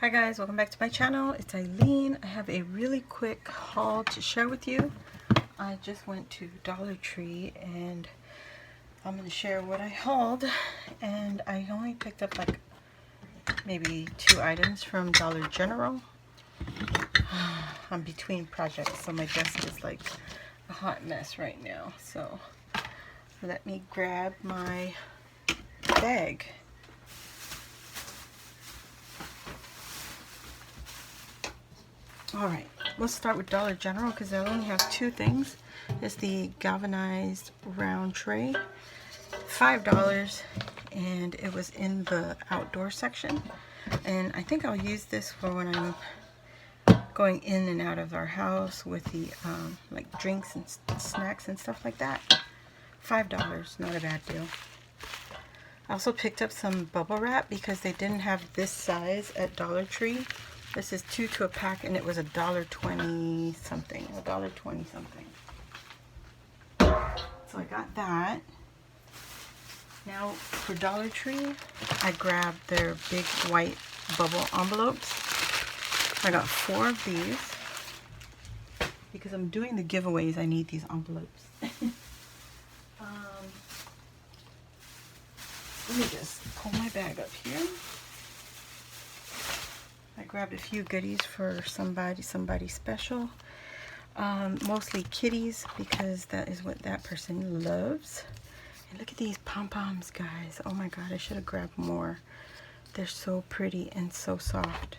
Hi guys, welcome back to my channel. It's Eileen. I have a really quick haul to share with you. I just went to Dollar Tree and I'm going to share what I hauled, and I only picked up like maybe 2 items from Dollar General. I'm between projects, so my desk is like a hot mess right now. So let me grab my bag. Alright, let's start with Dollar General because I only have 2 things. It's the Galvanized Roundtree, $5, and it was in the outdoor section. And I think I'll use this for when I'm going in and out of our house with the like drinks and snacks and stuff like that. $5, not a bad deal. I also picked up some bubble wrap because they didn't have this size at Dollar Tree. This is 2 to a pack, and it was $1.20 something. $1.20 something. So I got that. Now for Dollar Tree, I grabbed their big white bubble envelopes. I got 4 of these because I'm doing the giveaways. I need these envelopes. Let me just pull my bag up here. I grabbed a few goodies for somebody special. Mostly kitties because that is what that person loves. And look at these pom-poms, guys. Oh my god, I should have grabbed more. They're so pretty and so soft.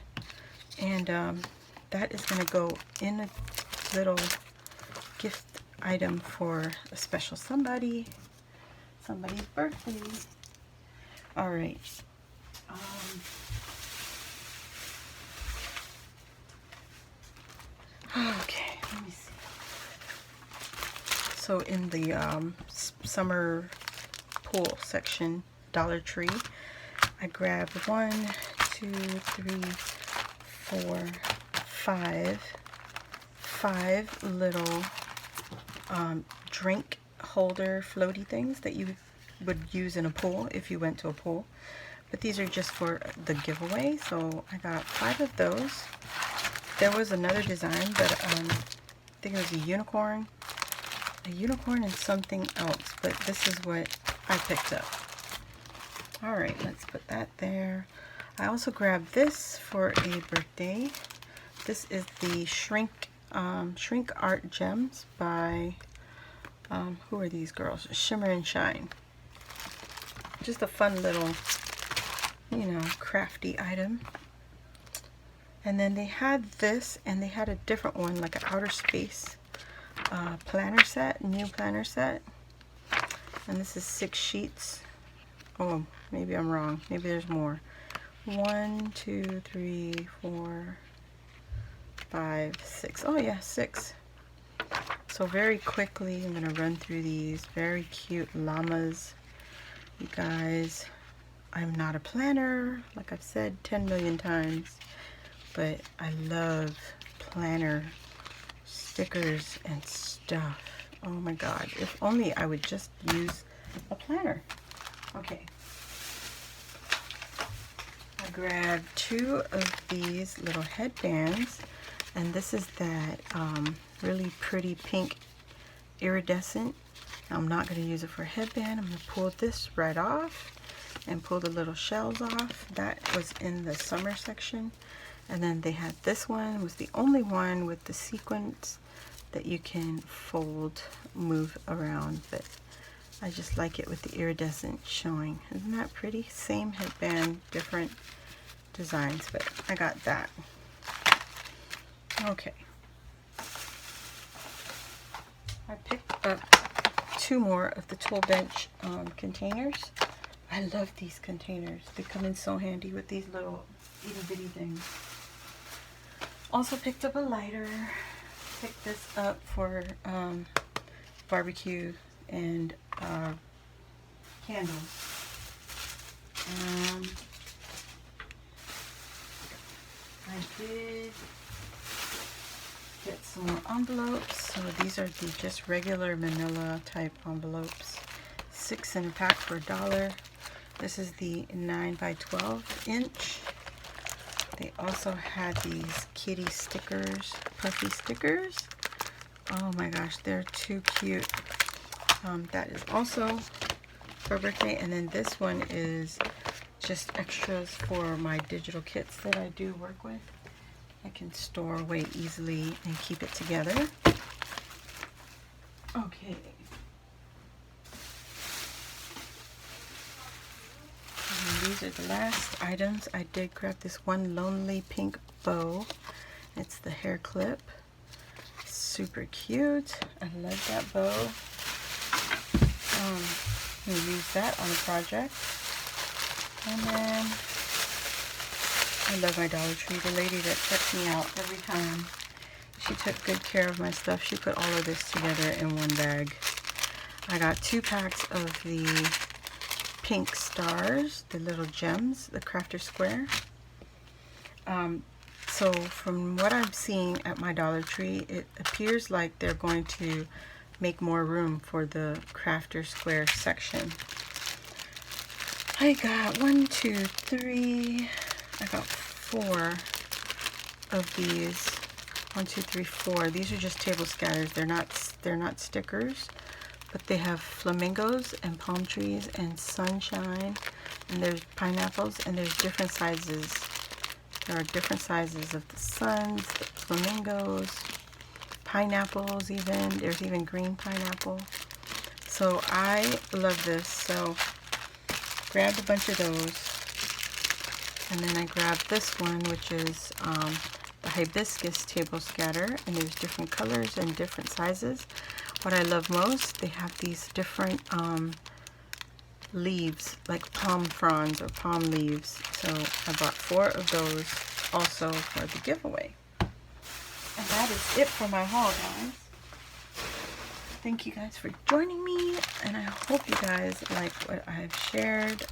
And that is going to go in a little gift item for a special somebody's birthday. Alright. Okay, let me see. So in the summer pool section, Dollar Tree, I grabbed 1, 2, 3, 4, 5 little drink holder floaty things that you would use in a pool if you went to a pool. But these are just for the giveaway, so I got 5 of those. There was another design, but I think it was a unicorn and something else, but this is what I picked up. Alright, let's put that there. I also grabbed this for a birthday. This is the Shrink Art Gems by, who are these girls? Shimmer and Shine. Just a fun little, you know, crafty item. And then they had this, and they had a different one, like an outer space planner set, new planner set. And this is 6 sheets. Oh, maybe I'm wrong. Maybe there's more. 1, 2, 3, 4, 5, 6. Oh yeah, 6. So very quickly, I'm going to run through these. Very cute llamas. You guys, I'm not a planner, like I've said 10 million times. But I love planner stickers and stuff. Oh my god, if only I would just use a planner. Okay. I grabbed 2 of these little headbands, and this is that really pretty pink iridescent. Now, I'm not going to use it for a headband. I'm going to pull this right off and pull the little shells off. That was in the summer section. And then they had this one, was the only one with the sequins that you can fold, move around, but I just like it with the iridescent showing. Isn't that pretty? Same headband, different designs, but I got that. Okay. I picked up 2 more of the tool bench containers. I love these containers. They come in so handy with these little itty bitty things. Also picked up a lighter. Picked this up for barbecue and candles. I did get some more envelopes. So these are the just regular manila type envelopes. 6 in a pack for $1. This is the 9 by 12 inch. They also had these kitty stickers, puffy stickers. Oh my gosh, they're too cute. That is also for birthday. And then this one is just extras for my digital kits that I do work with. I can store away easily and keep it together. Okay. And these are the last items. I did grab this one lonely pink bow. It's the hair clip. Super cute. I love that bow. I'm going to use that on a project. And then I love my Dollar Tree. The lady that checks me out every time, she took good care of my stuff. She put all of this together in one bag. I got 2 packs of the pink stars, the little gems, the crafter square. So from what I'm seeing at my Dollar Tree, it appears like they're going to make more room for the crafter square section. I got 1, 2, 3, I got 4 of these. 1, 2, 3, 4. These are just table scatters. They're not stickers, but they have flamingos and palm trees and sunshine, and there's pineapples, and there's different sizes. There are different sizes of the suns, the flamingos, pineapples even. There's even green pineapple. So I love this. So grabbed a bunch of those. And then I grabbed this one, which is the Hibiscus table scatter. And there's different colors and different sizes. What I love most, they have these different leaves, like palm fronds or palm leaves. So I bought 4 of those also for the giveaway. And that is it for my haul, guys. Thank you guys for joining me, and I hope you guys like what I've shared.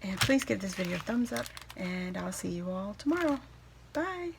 And please give this video a thumbs up, and I'll see you all tomorrow. Bye.